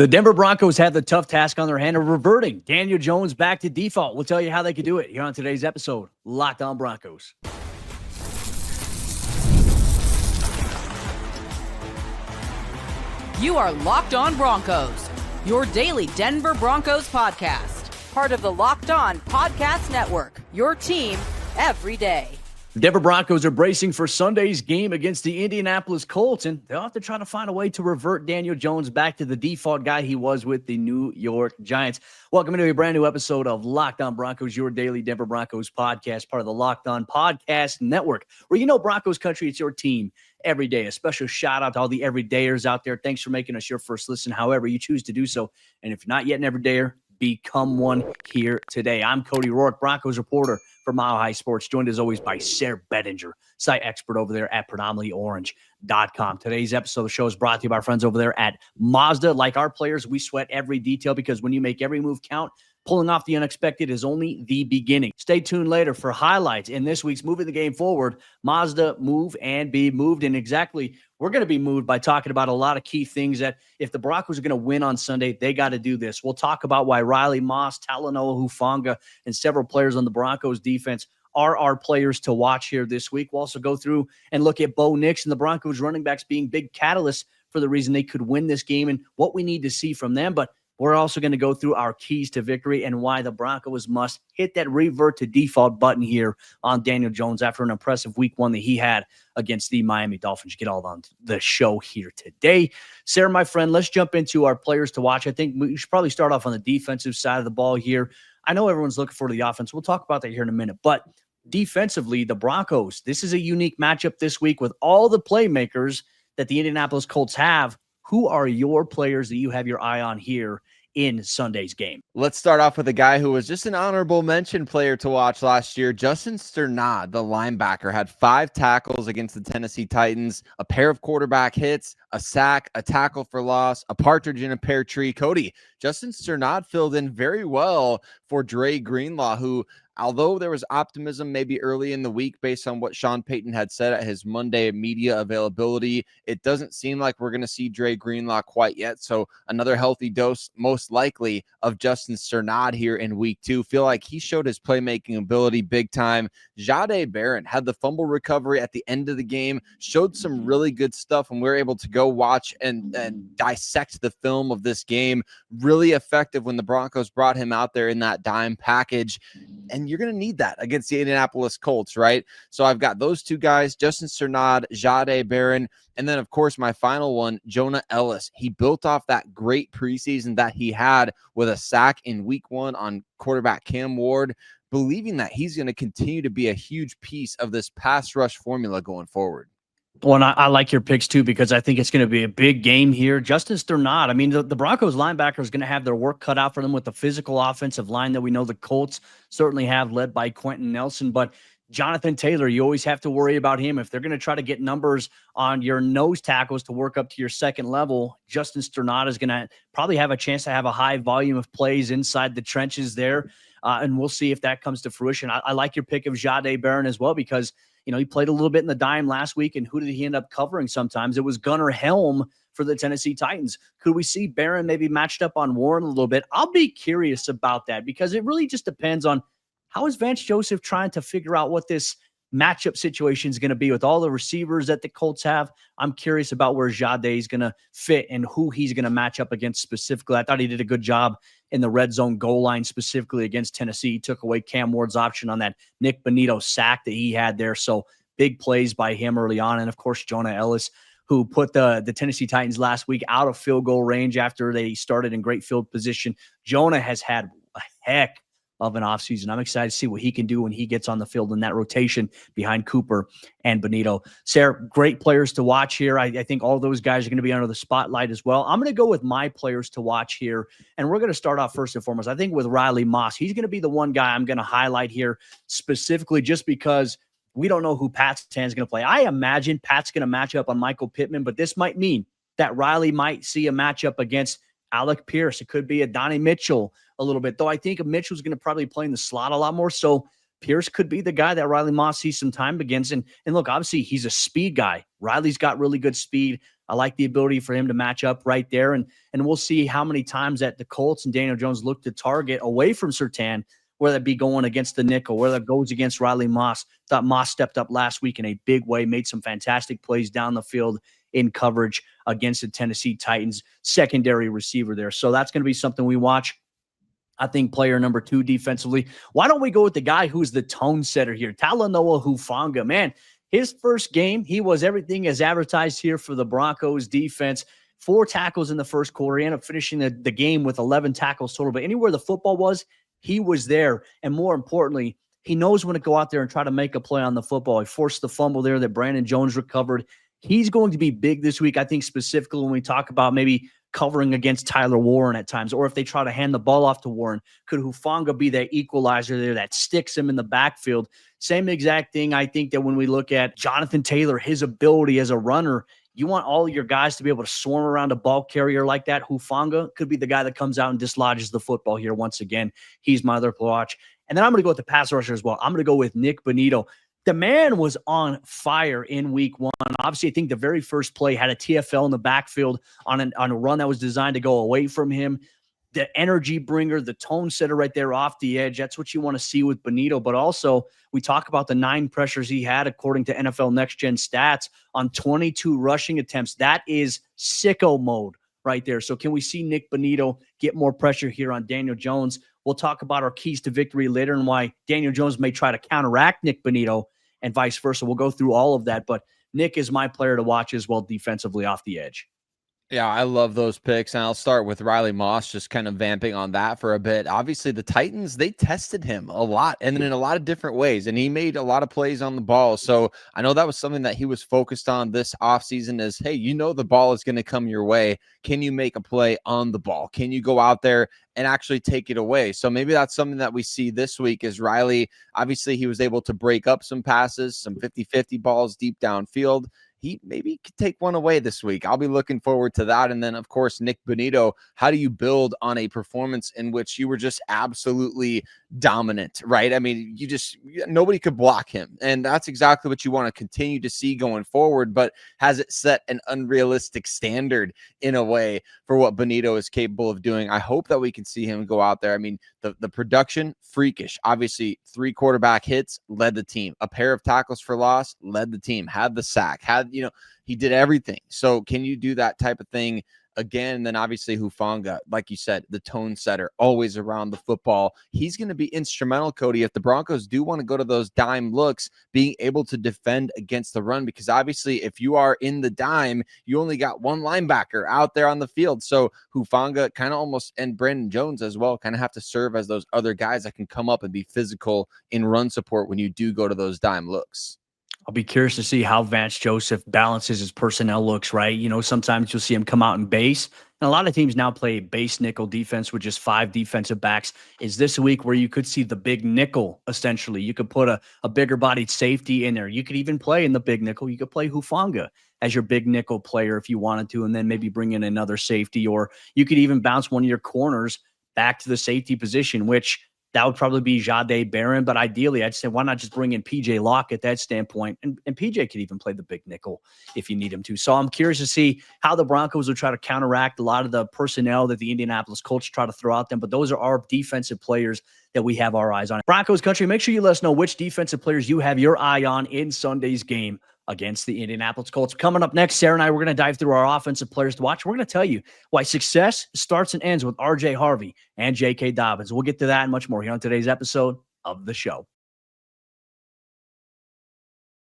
The Denver Broncos had the tough task on their hand of reverting Daniel Jones back to default. We'll tell you how they could do it here on today's episode, Locked On Broncos. You are Locked On Broncos, your daily Denver Broncos podcast. Part of the Locked On Podcast Network, your team every day. The Denver Broncos are bracing for Sunday's game against the Indianapolis Colts, and they'll have to try to find a way to revert Daniel Jones back to the default guy he was with the New York Giants. Welcome to a brand new episode of Locked On Broncos, your daily Denver Broncos podcast, part of the Locked On Podcast Network, where you know Broncos Country, it's your team every day. A special shout out to all the everydayers out there. Thanks for making us your first listen, however you choose to do so. And if you're not yet an everydayer, become one here today. I'm Cody Roark, Broncos reporter for Mile High Sports, joined as always by Sayre Bedinger, site expert over there at predominantlyorange.com. Today's episode of the show is brought to you by our friends over there at Mazda. Like our players, we sweat every detail because when you make every move count, pulling off the unexpected is only the beginning. Stay tuned later for highlights in this week's Moving the Game Forward, Mazda Move and Be Moved. And exactly, we're going to be moved by talking about a lot of key things that if the Broncos are going to win on Sunday, they got to do this. We'll talk about why Riley Moss, Talanoa Hufanga, and several players on the Broncos defense are our players to watch here this week. We'll also go through and look at Bo Nix and the Broncos running backs being big catalysts for the reason they could win this game and what we need to see from them. But we're also going to go through our keys to victory and why the Broncos must hit that revert to default button here on Daniel Jones after an impressive week one that he had against the Miami Dolphins. Get all on the show here today. Sayre, my friend, let's jump into our players to watch. I think we should probably start off on the defensive side of the ball here. I know everyone's looking for the offense. We'll talk about that here in a minute. But defensively, the Broncos, this is a unique matchup this week with all the playmakers that the Indianapolis Colts have. Who are your players that you have your eye on here in Sunday's game? Let's start off with a guy who was just an honorable mention player to watch last year. Strnad, the linebacker, had 5 tackles against the Tennessee Titans, a pair of quarterback hits, a sack, a tackle for loss, a partridge in a pear tree. Cody, Strnad filled in very well for Dre Greenlaw, who, although there was optimism maybe early in the week based on what Sean Payton had said at his Monday media availability, it doesn't seem like we're going to see Dre Greenlaw quite yet. So another healthy dose, most likely, of Strnad here in week 2. Feel like he showed his playmaking ability big time. Jahdae Barron had the fumble recovery at the end of the game, showed some really good stuff, and we were able to go watch and dissect the film of this game. Really effective when the Broncos brought him out there in that dime package. And you're going to need that against the Indianapolis Colts, right? So I've got those two guys, Strnad, Jahdae Barron, and then, of course, my final one, Jonah Elliss. He built off that great preseason that he had with a sack in week 1 on quarterback Cam Ward, believing that he's going to continue to be a huge piece of this pass rush formula going forward. Well, and I like your picks, too, because I think it's going to be a big game here. Strnad, I mean, the Broncos linebacker is going to have their work cut out for them with the physical offensive line that we know the Colts certainly have, led by Quentin Nelson. But Jonathan Taylor, you always have to worry about him. If they're going to try to get numbers on your nose tackles to work up to your second level, Strnad is going to probably have a chance to have a high volume of plays inside the trenches there. And we'll see if that comes to fruition. I like your pick of Jahdae Barron as well because, you know, he played a little bit in the dime last week, and who did he end up covering sometimes? It was Gunnar Helm for the Tennessee Titans. Could we see Barron maybe matched up on Warren a little bit? I'll be curious about that because it really just depends on how is Vance Joseph trying to figure out what this matchup situation is going to be with all the receivers that the Colts have. I'm curious about where Jahdae is going to fit and who he's going to match up against specifically. I thought he did a good job in the red zone goal line, specifically against Tennessee. He took away Cam Ward's option on that Nik Bonitto sack that he had there. So big plays by him early on. And of course, Jonah Elliss, who put the Tennessee Titans last week out of field goal range after they started in great field position. Jonah has had a heck of an offseason. I'm excited to see what he can do when he gets on the field in that rotation behind Cooper and Bonitto. Sayre, great players to watch here. I think all those guys are going to be under the spotlight as well. I'm going to go with my players to watch here, and we're going to start off first and foremost, I think, with Riley Moss. He's going to be the one guy I'm going to highlight here specifically just because we don't know who Pat Surtain's going to play. I imagine Pat's going to match up on Michael Pittman, but this might mean that Riley might see a matchup against Alec Pierce. It could be a Donnie Mitchell a little bit, though I think Mitchell's going to probably play in the slot a lot more. So Pierce could be the guy that Riley Moss sees some time against. And look, obviously he's a speed guy. Riley's got really good speed. I like the ability for him to match up right there. And we'll see how many times that the Colts and Daniel Jones look to target away from Surtain, whether that be going against the nickel, whether that goes against Riley Moss. Thought Moss stepped up last week in a big way, made some fantastic plays down the field in coverage against the Tennessee Titans secondary receiver there. So that's going to be something we watch. I think player number 2 defensively. Why don't we go with the guy who's the tone setter here? Talanoa Hufanga, man, his first game, he was everything as advertised here for the Broncos defense. 4 tackles in the first quarter. He ended up finishing the game with 11 tackles total. But anywhere the football was, he was there. And more importantly, he knows when to go out there and try to make a play on the football. He forced the fumble there that Brandon Jones recovered. He's going to be big this week, I think, specifically when we talk about maybe covering against Tyler Warren at times, or if they try to hand the ball off to Warren. Could Hufanga be that equalizer there that sticks him in the backfield? Same exact thing, I think, that when we look at Jonathan Taylor, his ability as a runner, you want all your guys to be able to swarm around a ball carrier like that. Hufanga could be the guy that comes out and dislodges the football here once again. He's my other watch. And then I'm going to go with the pass rusher as well. I'm going to go with Nik Bonitto. The man was on fire in week 1. Obviously, I think the very first play had a TFL in the backfield on a run that was designed to go away from him. The energy bringer, the tone setter right there off the edge. That's what you want to see with Bonitto. But also, we talk about the 9 pressures he had, according to NFL Next Gen stats, on 22 rushing attempts. That is sicko mode right there. So can we see Nik Bonitto get more pressure here on Daniel Jones? We'll talk about our keys to victory later and why Daniel Jones may try to counteract Nik Bonitto and vice versa. We'll go through all of that, but Nick is my player to watch as well defensively off the edge. Yeah, I love those picks, and I'll start with Riley Moss, just kind of vamping on that for a bit. Obviously, the Titans, they tested him a lot and in a lot of different ways, and he made a lot of plays on the ball. So I know that was something that he was focused on this offseason is, hey, you know the ball is going to come your way. Can you make a play on the ball? Can you go out there and actually take it away? So maybe that's something that we see this week is Riley. Obviously, he was able to break up some passes, some 50-50 balls deep downfield. He maybe could take one away this week. I'll be looking forward to that. And then, of course, Nik Bonitto, how do you build on a performance in which you were just absolutely dominant, right? I mean, nobody could block him. And that's exactly what you want to continue to see going forward. But has it set an unrealistic standard in a way for what Bonitto is capable of doing? I hope that we can see him go out there. I mean, the production, freakish. Obviously, 3 quarterback hits, led the team. A pair of tackles for loss, led the team. Had the sack, he did everything. So can you do that type of thing again? And then obviously Hufanga, like you said, the tone setter, always around the football. He's going to be instrumental, Cody, if the Broncos do want to go to those dime looks, being able to defend against the run, because obviously if you are in the dime, you only got one linebacker out there on the field. So Hufanga kind of almost, and Brandon Jones as well, kind of have to serve as those other guys that can come up and be physical in run support when you do go to those dime looks. I'll be curious to see how Vance Joseph balances his personnel looks, right? Sometimes you'll see him come out in base. And a lot of teams now play base nickel defense with just 5 defensive backs. Is this a week where you could see the big nickel, essentially? You could put a bigger-bodied safety in there. You could even play in the big nickel. You could play Hufanga as your big nickel player if you wanted to, and then maybe bring in another safety. Or you could even bounce one of your corners back to the safety position, which that would probably be Jahdae Barron, but ideally I'd say why not just bring in PJ Locke at that standpoint? And PJ could even play the big nickel if you need him to. So I'm curious to see how the Broncos will try to counteract a lot of the personnel that the Indianapolis Colts try to throw out them, but those are our defensive players that we have our eyes on. Broncos country, make sure you let us know which defensive players you have your eye on in Sunday's game against the Indianapolis Colts. Coming up next, Sayre and I, we're going to dive through our offensive players to watch. We're going to tell you why success starts and ends with RJ Harvey and J.K. Dobbins. We'll get to that and much more here on today's episode of the show.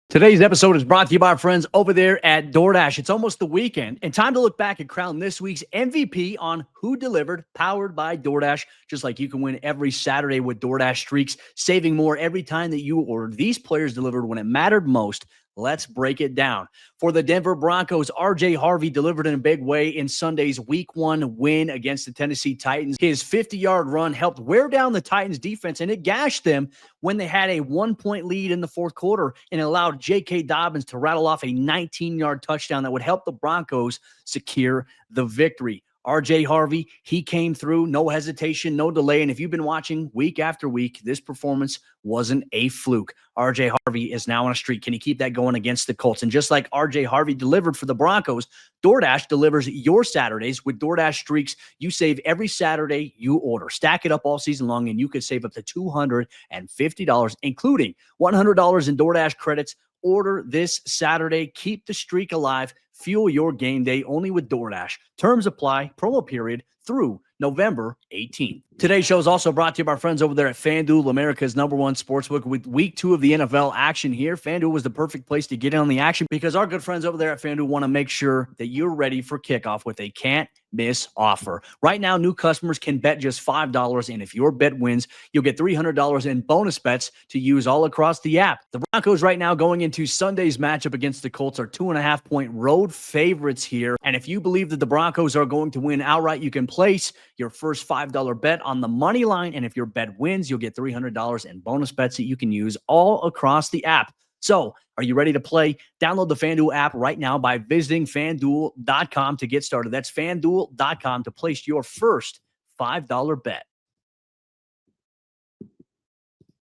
Today's episode is brought to you by our friends over there at DoorDash. It's almost the weekend, and time to look back and crown this week's MVP on Who Delivered, powered by DoorDash. Just like you can win every Saturday with DoorDash Streaks, saving more every time that you order. These players delivered when it mattered most. Let's break it down. For the Denver Broncos, RJ Harvey delivered in a big way in Sunday's Week 1 win against the Tennessee Titans. His 50-yard run helped wear down the Titans' defense, and it gashed them when they had a 1-point lead in the fourth quarter, and it allowed J.K. Dobbins to rattle off a 19-yard touchdown that would help the Broncos secure the victory. RJ Harvey, he came through, no hesitation, no delay. And if you've been watching week after week, this performance wasn't a fluke. RJ Harvey is now on a streak. Can he keep that going against the Colts? And just like RJ Harvey delivered for the Broncos, DoorDash delivers your Saturdays with DoorDash Streaks. You save every Saturday you order. Stack it up all season long, and you could save up to $250, including $100 in DoorDash credits. Order this Saturday. Keep the streak alive. Fuel your game day only with DoorDash. Terms apply. Promo period through November 18th. Today's show is also brought to you by our friends over there at FanDuel, America's #1 sportsbook. With week 2 of the NFL action here, FanDuel was the perfect place to get in on the action because our good friends over there at FanDuel want to make sure that you're ready for kickoff with a can't-miss offer. Right now, new customers can bet just $5, and if your bet wins, you'll get $300 in bonus bets to use all across the app. The Broncos right now going into Sunday's matchup against the Colts are 2.5-point road favorites here, and if you believe that the Broncos are going to win outright, you can place your first $5 bet on the money line, and if your bet wins, you'll get $300 in bonus bets that you can use all across the app. So, are you ready to play? Download the FanDuel app right now by visiting FanDuel.com to get started. That's FanDuel.com to place your first $5 bet.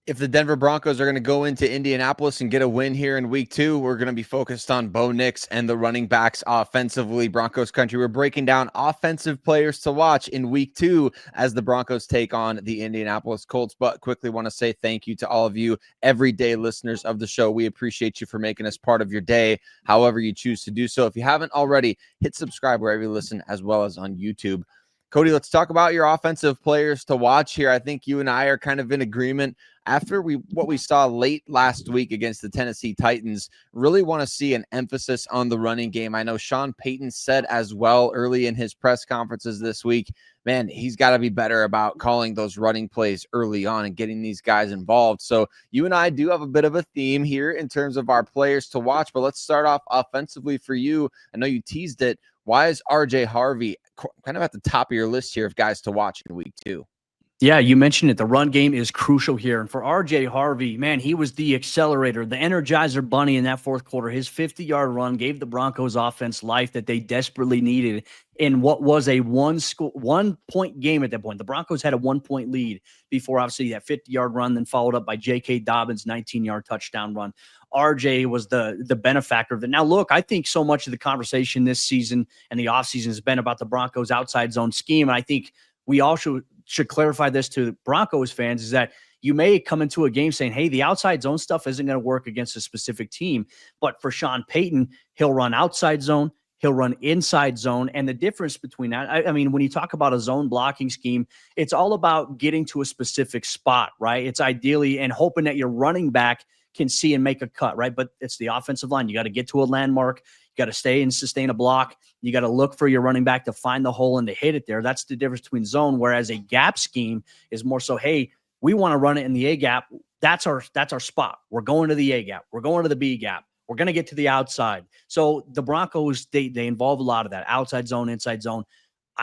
If the Denver Broncos are going to go into Indianapolis and get a win here in week 2, we're going to be focused on Bo Nix and the running backs offensively. Broncos Country, we're breaking down offensive players to watch in week 2 as the Broncos take on the Indianapolis Colts. But quickly want to say thank you to all of you everyday listeners of the show. We appreciate you for making us part of your day, however you choose to do so. If you haven't already, hit subscribe wherever you listen, as well as on YouTube. Cody, let's talk about your offensive players to watch here. I think you and I are kind of in agreement. After what we saw late last week against the Tennessee Titans, really want to see an emphasis on the running game. I know Sean Payton said as well early in his press conferences this week, man, he's got to be better about calling those running plays early on and getting these guys involved. So you and I do have a bit of a theme here in terms of our players to watch, but let's start off offensively for you. I know you teased it. Why is RJ Harvey kind of at the top of your list here of guys to watch in week 2? Yeah, you mentioned it. The run game is crucial here. And for RJ Harvey, man, he was the accelerator, the energizer bunny in that fourth quarter. His 50-yard run gave the Broncos offense life that they desperately needed in what was a one-point game at that point. The Broncos had a 1-point lead before, obviously, that 50-yard run, then followed up by J.K. Dobbins' 19-yard touchdown run. RJ was the benefactor of it. Now, look, I think so much of the conversation this season and the offseason has been about the Broncos' outside zone scheme, and I think we also should clarify this to Broncos fans, is that you may come into a game saying, hey, the outside zone stuff isn't going to work against a specific team. But for Sean Payton, he'll run outside zone, he'll run inside zone. And the difference between that, I mean, when you talk about a zone blocking scheme, it's all about getting to a specific spot, right? It's ideally and hoping that your running back can see and make a cut, right? But it's the offensive line. You got to get to a landmark. You got to stay and sustain a block. You got to look for your running back to find the hole and to hit it there. That's the difference between zone, whereas a gap scheme is more so, hey, we want to run it in the A gap. That's our spot. We're going to the A gap. We're going to the B gap. We're going to get to the outside. So the Broncos, they involve a lot of that outside zone, inside zone.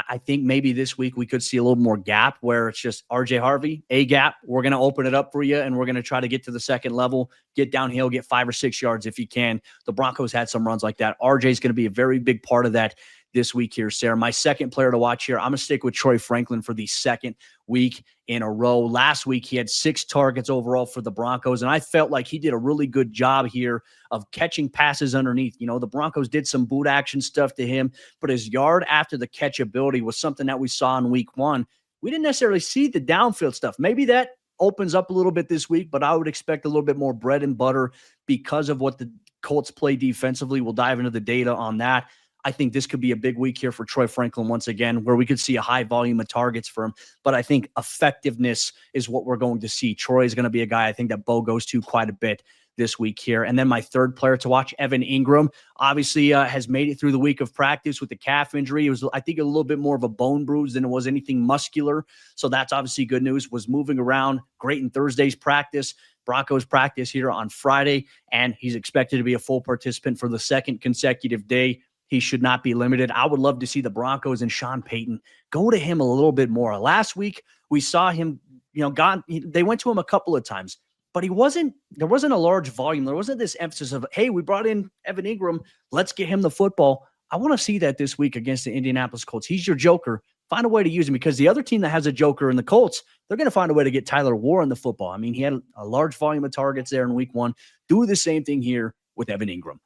I think maybe this week we could see a little more gap where it's just RJ Harvey, A gap. We're going to open it up for you, and we're going to try to get to the second level, get downhill, get 5 or 6 yards if you can. The Broncos had some runs like that. RJ is going to be a very big part of that this week here, Sayre. My second player to watch here, I'm going to stick with Troy Franklin for the second week in a row. Last week, he had 6 targets overall for the Broncos, and I felt like he did a really good job here of catching passes underneath. You know, the Broncos did some boot action stuff to him, but his yard after the catch ability was something that we saw in week 1. We didn't necessarily see the downfield stuff. Maybe that opens up a little bit this week, but I would expect a little bit more bread and butter because of what the Colts play defensively. We'll dive into the data on that. I think this could be a big week here for Troy Franklin once again, where we could see a high volume of targets for him. But I think effectiveness is what we're going to see. Troy is going to be a guy I think that Bo goes to quite a bit this week here. And then my third player to watch, Evan Ingram, obviously has made it through the week of practice with the calf injury. It was, I think, a little bit more of a bone bruise than it was anything muscular. So that's obviously good news. Was moving around great in Thursday's practice. Broncos practice here on Friday, and he's expected to be a full participant for the second consecutive day. He should not be limited. I would love to see the Broncos and Sean Payton go to him a little bit more. Last week, we saw him, they went to him a couple of times, but there wasn't a large volume. There wasn't this emphasis of, hey, we brought in Evan Ingram. Let's get him the football. I want to see that this week against the Indianapolis Colts. He's your joker. Find a way to use him, because the other team that has a joker in the Colts, they're going to find a way to get Tyler Warren the football. I mean, he had a large volume of targets there in week 1. Do the same thing here with Evan Ingram.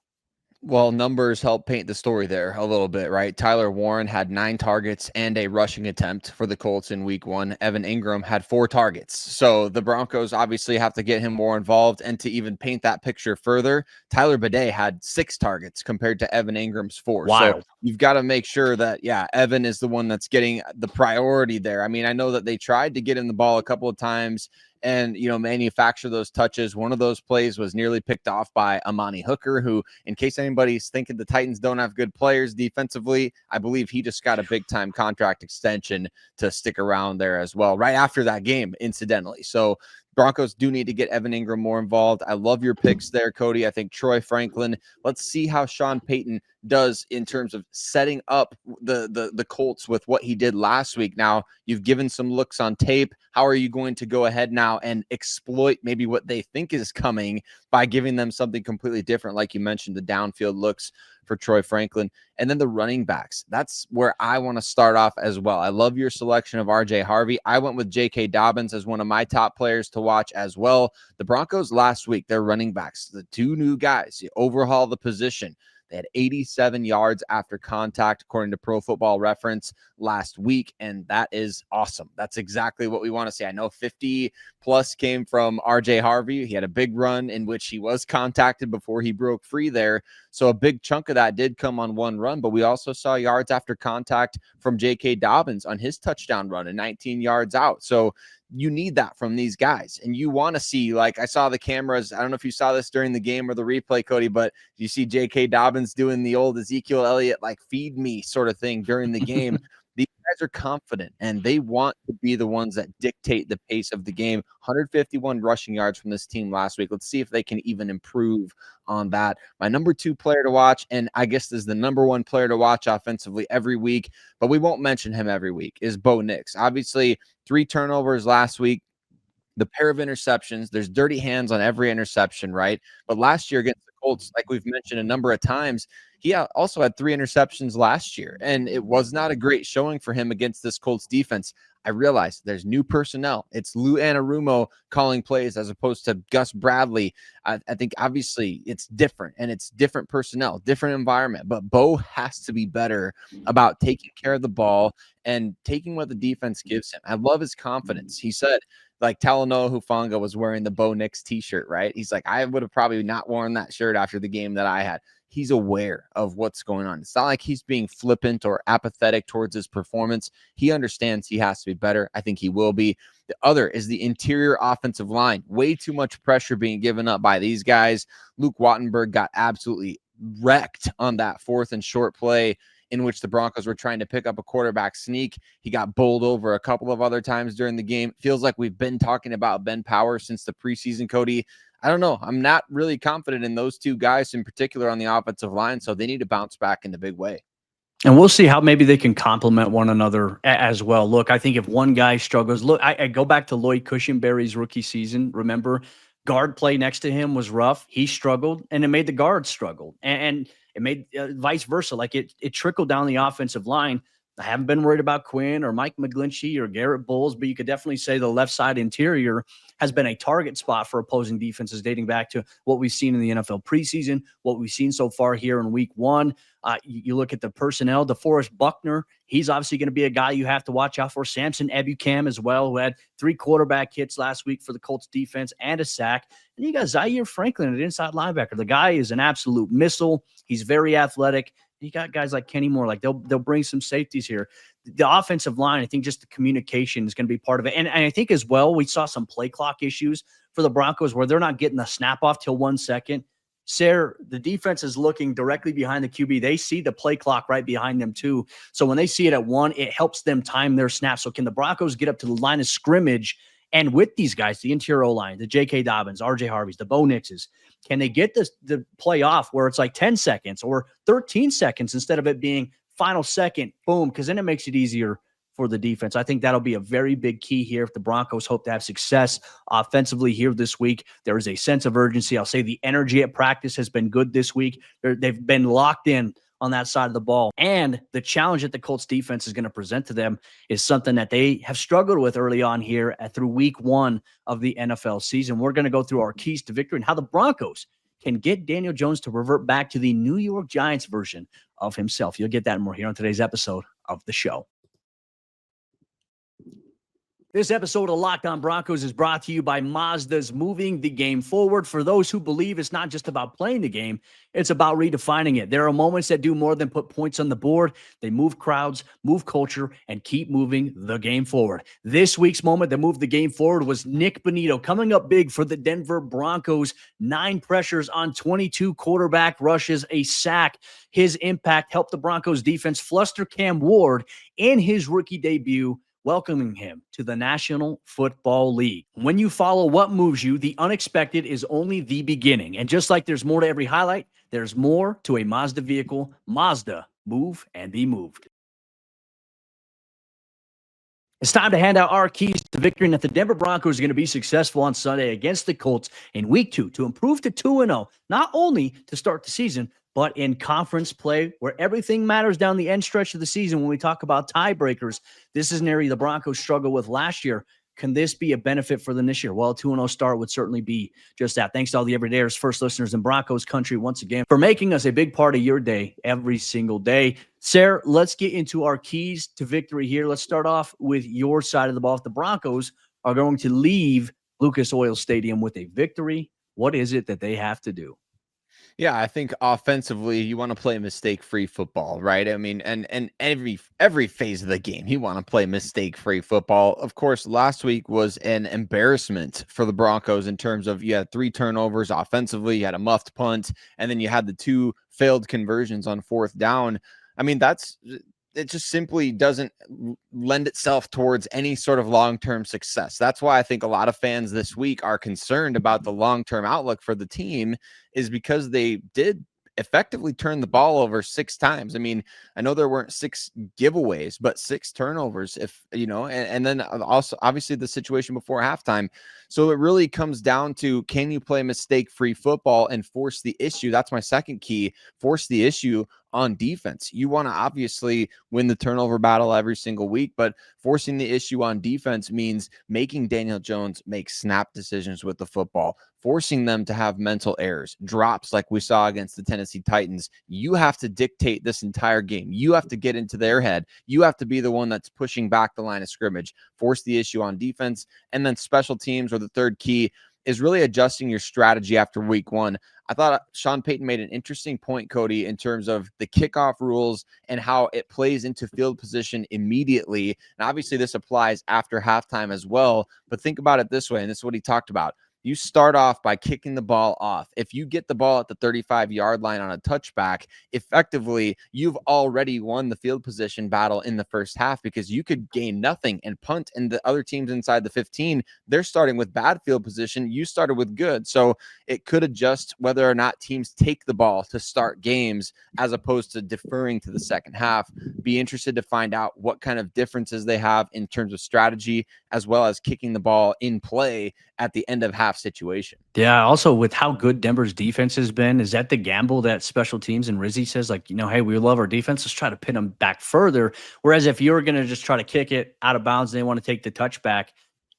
Well, numbers help paint the story there a little bit, right? Tyler Warren had 9 targets and a rushing attempt for the Colts in week 1. Evan Ingram had 4 targets. So the Broncos obviously have to get him more involved. And to even paint that picture further, Sayre Bedinger had 6 targets compared to Evan Ingram's 4. Wild. So you've got to make sure that, yeah, Evan is the one that's getting the priority there. I mean, I know that they tried to get him the ball a couple of times and, manufacture those touches. One of those plays was nearly picked off by Amani Hooker, who, in case anybody's thinking the Titans don't have good players defensively, I believe he just got a big-time contract extension to stick around there as well, right after that game, incidentally. So Broncos do need to get Evan Ingram more involved. I love your picks there, Cody. I think Troy Franklin. Let's see how Sean Payton does in terms of setting up the Colts with what he did last week. Now, you've given some looks on tape. How are you going to go ahead now and exploit maybe what they think is coming by giving them something completely different? Like you mentioned, the downfield looks for Troy Franklin, and then the running backs. That's where I want to start off as well. I love your selection of RJ Harvey. I went with J.K. Dobbins as one of my top players to watch as well. The Broncos last week, their running backs, the 2 new guys, you overhaul the position. They had 87 yards after contact, according to Pro Football Reference last week, and that is awesome. That's exactly what we want to see. I know 50 plus came from RJ Harvey. He had a big run in which he was contacted before he broke free there. So a big chunk of that did come on one run, but we also saw yards after contact from J.K. Dobbins on his touchdown run and 19 yards out. So you need that from these guys. And you want to see, like I saw the cameras. I don't know if you saw this during the game or the replay, Cody, but you see J.K. Dobbins doing the old Ezekiel Elliott, like feed me sort of thing during the game. These guys are confident, and they want to be the ones that dictate the pace of the game. 151 rushing yards from this team last week. Let's see if they can even improve on that. My number 2 player to watch, and I guess this is the number 1 player to watch offensively every week, but we won't mention him every week, is Bo Nix. Obviously, 3 turnovers last week. The pair of interceptions, there's dirty hands on every interception, right? But last year against the Colts, like we've mentioned a number of times, he also had 3 interceptions last year, and it was not a great showing for him against this Colts defense. I realize there's new personnel. It's Lou Anarumo calling plays as opposed to Gus Bradley. I think obviously it's different, and it's different personnel, different environment, but Bo has to be better about taking care of the ball and taking what the defense gives him. I love his confidence. He said, like Talanoa Hufanga was wearing the Bo Nix t-shirt, right? He's like, I would have probably not worn that shirt after the game that I had. He's aware of what's going on. It's not like he's being flippant or apathetic towards his performance. He understands he has to be better. I think he will be. The other is the interior offensive line. Way too much pressure being given up by these guys. Luke Wattenberg got absolutely wrecked on that 4th and short play in which the Broncos were trying to pick up a quarterback sneak. He got bowled over a couple of other times during the game. Feels like we've been talking about Ben Powers since the preseason, Cody. I don't know. I'm not really confident in those 2 guys in particular on the offensive line, so they need to bounce back in a big way. And we'll see how maybe they can complement one another as well. Look, I think if one guy struggles, look, I go back to Lloyd Cushenberry's rookie season. Remember, guard play next to him was rough. He struggled, and it made the guards struggle. And it made vice versa. Like it trickled down the offensive line. I haven't been worried about Quinn or Mike McGlinchey or Garrett Bowles, but you could definitely say the left side interior has been a target spot for opposing defenses dating back to what we've seen in the NFL preseason, what we've seen so far here in week 1. You look at the personnel, DeForest Buckner, he's obviously going to be a guy you have to watch out for. Samson Ebukam as well, who had 3 quarterback hits last week for the Colts defense and a sack. And you got Zaire Franklin at inside linebacker. The guy is an absolute missile. He's very athletic. You got guys like Kenny Moore, like they'll bring some safeties here. The offensive line, I think just the communication is going to be part of it. And I think as well, we saw some play clock issues for the Broncos where they're not getting the snap off till 1 second. Sayre, the defense is looking directly behind the QB. They see the play clock right behind them too. So when they see it at 1, it helps them time their snaps. So can the Broncos get up to the line of scrimmage? And with these guys, the interior O-line, the J.K. Dobbins, RJ Harveys, the Bo Nixes, can they get the play off where it's like 10 seconds or 13 seconds instead of it being final second, boom, because then it makes it easier for the defense. I think that'll be a very big key here if the Broncos hope to have success offensively here this week. There is a sense of urgency. I'll say the energy at practice has been good this week. They've been locked in on that side of the ball. And the challenge that the Colts defense is going to present to them is something that they have struggled with early on here through week 1 of the NFL season. We're going to go through our keys to victory and how the Broncos can get Daniel Jones to revert back to the New York Giants version of himself. You'll get that and more here on today's episode of the show. This episode of Locked On Broncos is brought to you by Mazda's moving the game forward. For those who believe it's not just about playing the game, it's about redefining it. There are moments that do more than put points on the board. They move crowds, move culture, and keep moving the game forward. This week's moment that moved the game forward was Nik Bonitto coming up big for the Denver Broncos. 9 pressures on 22 quarterback rushes, a sack. His impact helped the Broncos defense fluster Cam Ward in his rookie debut, welcoming him to the National Football League. When you follow what moves you, the unexpected is only the beginning. And just like there's more to every highlight, there's more to a Mazda vehicle. Mazda, move and be moved. It's time to hand out our keys to victory, and that the Denver Broncos are going to be successful on Sunday against the Colts in week 2 to improve to 2-0, not only to start the season, but in conference play where everything matters down the end stretch of the season. When we talk about tiebreakers, this is an area the Broncos struggled with last year. Can this be a benefit for them this year? Well, a 2-0 start would certainly be just that. Thanks to all the everydayers, first listeners in Broncos Country, once again, for making us a big part of your day every single day. Sayre, let's get into our keys to victory here. Let's start off with your side of the ball. If the Broncos are going to leave Lucas Oil Stadium with a victory, what is it that they have to do? Yeah, I think offensively, you want to play mistake-free football, right? I mean, and every phase of the game, you want to play mistake-free football. Of course, last week was an embarrassment for the Broncos in terms of you had 3 turnovers offensively, you had a muffed punt, and then you had the 2 failed conversions on 4th down. I mean, it just simply doesn't lend itself towards any sort of long-term success. That's why I think a lot of fans this week are concerned about the long-term outlook for the team, is because they did effectively turn the ball over 6 times. I mean, I know there weren't 6 giveaways, but 6 turnovers, if you know, and then also obviously the situation before halftime. So it really comes down to, can you play mistake-free football and force the issue? That's my second key. Force the issue on defense. You want to obviously win the turnover battle every single week, but forcing the issue on defense means making Daniel Jones make snap decisions with the football, forcing them to have mental errors, drops like we saw against the Tennessee Titans. You have to dictate this entire game. You have to get into their head. You have to be the one that's pushing back the line of scrimmage, force the issue on defense. And then special teams, or the third key, is really adjusting your strategy after week 1. I thought Sean Payton made an interesting point, Cody, in terms of the kickoff rules and how it plays into field position immediately. And obviously this applies after halftime as well. But think about it this way, and this is what he talked about. You start off by kicking the ball off. If you get the ball at the 35-yard line on a touchback, effectively, you've already won the field position battle in the first half, because you could gain nothing and punt, and the other teams inside the 15, they're starting with bad field position. You started with good. So it could adjust whether or not teams take the ball to start games as opposed to deferring to the second half. Be interested to find out what kind of differences they have in terms of strategy, as well as kicking the ball in play at the end of half situation. Yeah, also with how good Denver's defense has been, is that the gamble that special teams and Rizzi says, like, you know, hey, we love our defense, let's try to pin them back further. Whereas if you're going to just try to kick it out of bounds and they want to take the touchback,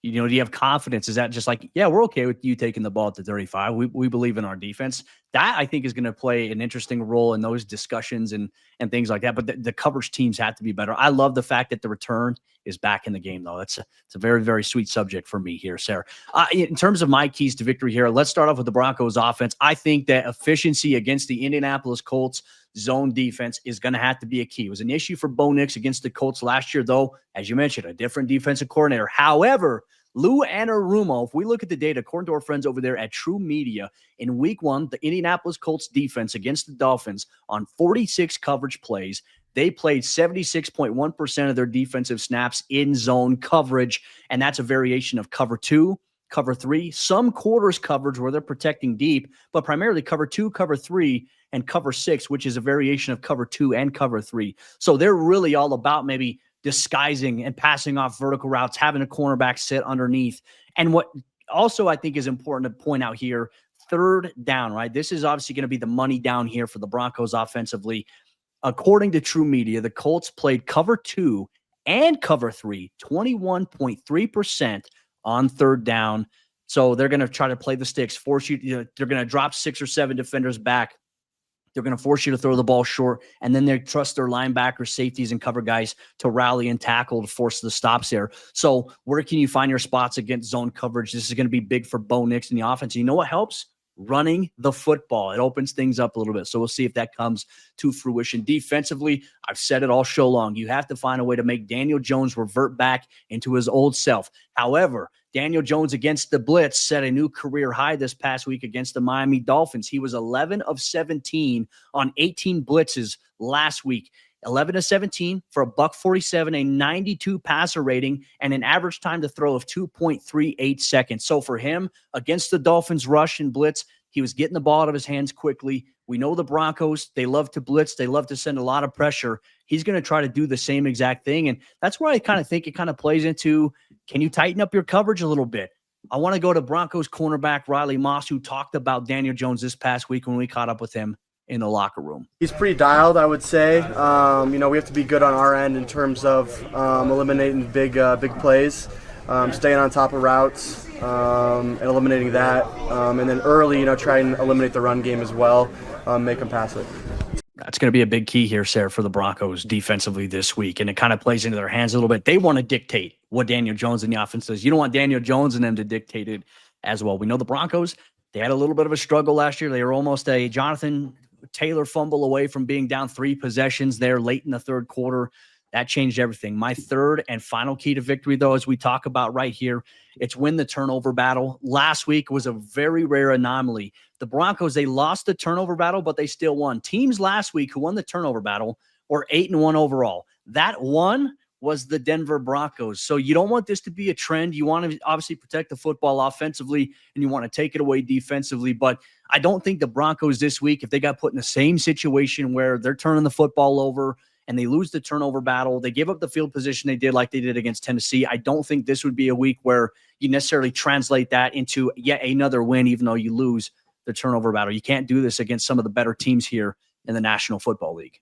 you know, do you have confidence? Is that just like, yeah, we're okay with you taking the ball at the 35. We believe in our defense. That, I think, is going to play an interesting role in those discussions and things like that. But the coverage teams have to be better. I love the fact that the return is back in the game, though. It's a very, very sweet subject for me here, Sayre. In terms of my keys to victory here, let's start off with the Broncos offense. I think that efficiency against the Indianapolis Colts zone defense is going to have to be a key. It was an issue for Bo Nix against the Colts last year, though, as you mentioned, a different defensive coordinator. However, Lou Anarumo, if we look at the data, according to our friends over there at True Media, in week 1, the Indianapolis Colts defense against the Dolphins on 46 coverage plays, they played 76.1% of their defensive snaps in zone coverage, and that's a variation of cover 2, cover 3, some quarters coverage where they're protecting deep, but primarily cover 2, cover 3, and cover 6, which is a variation of cover 2 and cover 3. So they're really all about maybe disguising and passing off vertical routes, having a cornerback sit underneath. And what also I think is important to point out here, 3rd down, right? This is obviously going to be the money down here for the Broncos offensively. According to True Media, the Colts played cover 2 and cover 3, 21.3% on third down. So they're going to try to play the sticks, force you, they're going to drop 6 or 7 defenders back. They're going to force you to throw the ball short, and then they trust their linebackers, safeties, and cover guys to rally and tackle to force the stops there. So where can you find your spots against zone coverage? This is going to be big for Bo Nix in the offense. You know what helps? Running the football. It opens things up a little bit. So we'll see if that comes to fruition. Defensively, I've said it all show long. You have to find a way to make Daniel Jones revert back into his old self. However, Daniel Jones against the blitz set a new career high this past week against the Miami Dolphins. He was 11 of 17 on 18 blitzes last week. 11 of 17 for a $147, a 92 passer rating, and an average time to throw of 2.38 seconds. So for him, against the Dolphins rush and blitz, he was getting the ball out of his hands quickly. We know the Broncos, they love to blitz. They love to send a lot of pressure. He's going to try to do the same exact thing. And that's where I kind of think it kind of plays into, can you tighten up your coverage a little bit? I want to go to Broncos cornerback Riley Moss, who talked about Daniel Jones this past week when we caught up with him in the locker room. He's pretty dialed, I would say. We have to be good on our end in terms of eliminating big plays, staying on top of routes, and eliminating that. And then early, try and eliminate the run game as well, make them pass it. That's going to be a big key here, Sayre, for the Broncos defensively this week. And it kind of plays into their hands a little bit. They want to dictate what Daniel Jones and the offense does. You don't want Daniel Jones and them to dictate it as well. We know the Broncos, they had a little bit of a struggle last year. They were almost a Jonathan Taylor fumble away from being down 3 possessions there late in the third quarter. That changed everything. My third and final key to victory, though, as we talk about right here, it's win the turnover battle. Last week was a very rare anomaly. The Broncos, they lost the turnover battle, but they still won. Teams last week who won the turnover battle were 8-1 overall. That one was the Denver Broncos. So you don't want this to be a trend. You want to obviously protect the football offensively, and you want to take it away defensively. But I don't think the Broncos this week, if they got put in the same situation where they're turning the football over and they lose the turnover battle, they give up the field position they did like they did against Tennessee, I don't think this would be a week where you necessarily translate that into yet another win, even though you lose the turnover battle. You can't do this against some of the better teams here in the National Football League.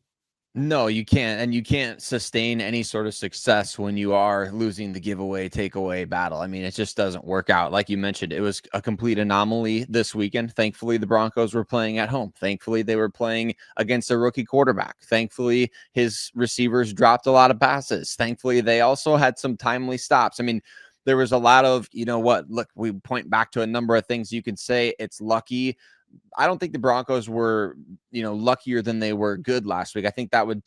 No, you can't. And you can't sustain any sort of success when you are losing the giveaway, takeaway battle. I mean, it just doesn't work out. Like you mentioned, it was a complete anomaly this weekend. Thankfully, the Broncos were playing at home. Thankfully, they were playing against a rookie quarterback. Thankfully, his receivers dropped a lot of passes. Thankfully, they also had some timely stops. I mean, there was a lot of, look, we point back to a number of things you can say. It's lucky. I don't think the Broncos were, luckier than they were good last week. I think that would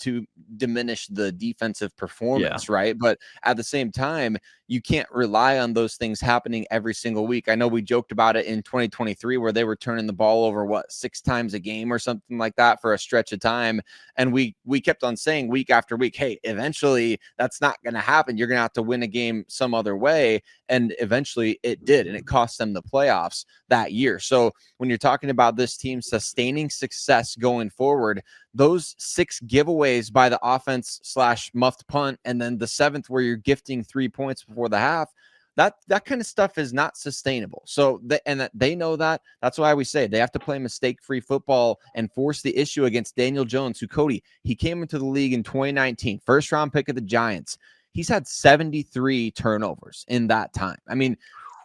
diminish the defensive performance, right? But at the same time, you can't rely on those things happening every single week. I know we joked about it in 2023 where they were turning the ball over, 6 times a game or something like that for a stretch of time. And we kept on saying week after week, hey, eventually that's not going to happen. You're going to have to win a game some other way. And eventually it did. And it cost them the playoffs that year. So when you're talking about this team sustaining success going forward, those 6 giveaways by the offense / muffed punt, and then the 7th where you're gifting 3 points before the half, that kind of stuff is not sustainable. So they know that. That's why we say they have to play mistake-free football and force the issue against Daniel Jones, who, Cody, he came into the league in 2019, first-round pick of the Giants. He's had 73 turnovers in that time. I mean,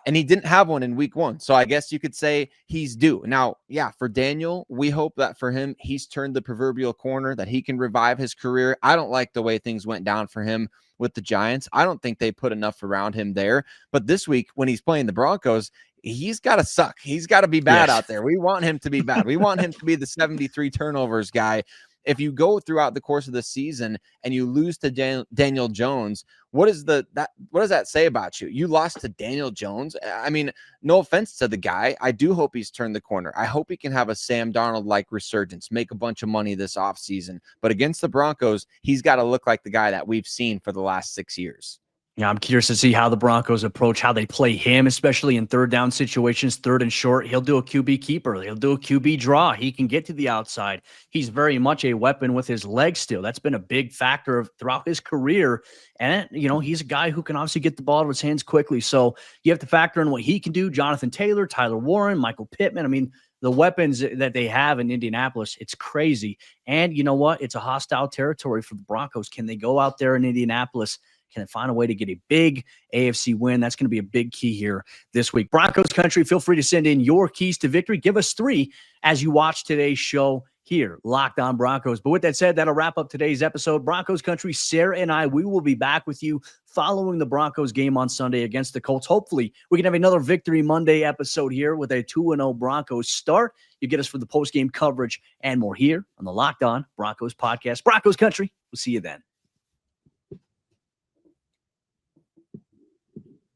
and he didn't have one in week 1. So I guess you could say he's due. Now, yeah, for Daniel, we hope that for him, he's turned the proverbial corner, that he can revive his career. I don't like the way things went down for him with the Giants. I don't think they put enough around him there. But this week, when he's playing the Broncos, he's got to suck. He's got to be bad out there. We want him to be bad. We want him to be the 73 turnovers guy. If you go throughout the course of the season and you lose to Daniel Jones, what does that say about you? You lost to Daniel Jones. I mean, no offense to the guy. I do hope he's turned the corner. I hope he can have a Sam Darnold-like resurgence, make a bunch of money this offseason. But against the Broncos, he's got to look like the guy that we've seen for the last 6 years. Yeah, I'm curious to see how the Broncos approach, how they play him, especially in third down situations, third and short. He'll do a QB keeper. He'll do a QB draw. He can get to the outside. He's very much a weapon with his legs still. That's been a big factor throughout his career. And, he's a guy who can obviously get the ball out of his hands quickly. So you have to factor in what he can do. Jonathan Taylor, Tyler Warren, Michael Pittman. I mean, the weapons that they have in Indianapolis, it's crazy. And you know what? It's a hostile territory for the Broncos. Can they go out there in Indianapolis? Can they find a way to get a big AFC win? That's going to be a big key here this week. Broncos Country, feel free to send in your keys to victory. Give us 3 as you watch today's show here, Locked On Broncos. But with that said, that'll wrap up today's episode. Broncos Country, Sayre and I, we will be back with you following the Broncos game on Sunday against the Colts. Hopefully, we can have another Victory Monday episode here with a 2-0 Broncos start. You get us for the post-game coverage and more here on the Locked On Broncos podcast. Broncos Country, we'll see you then.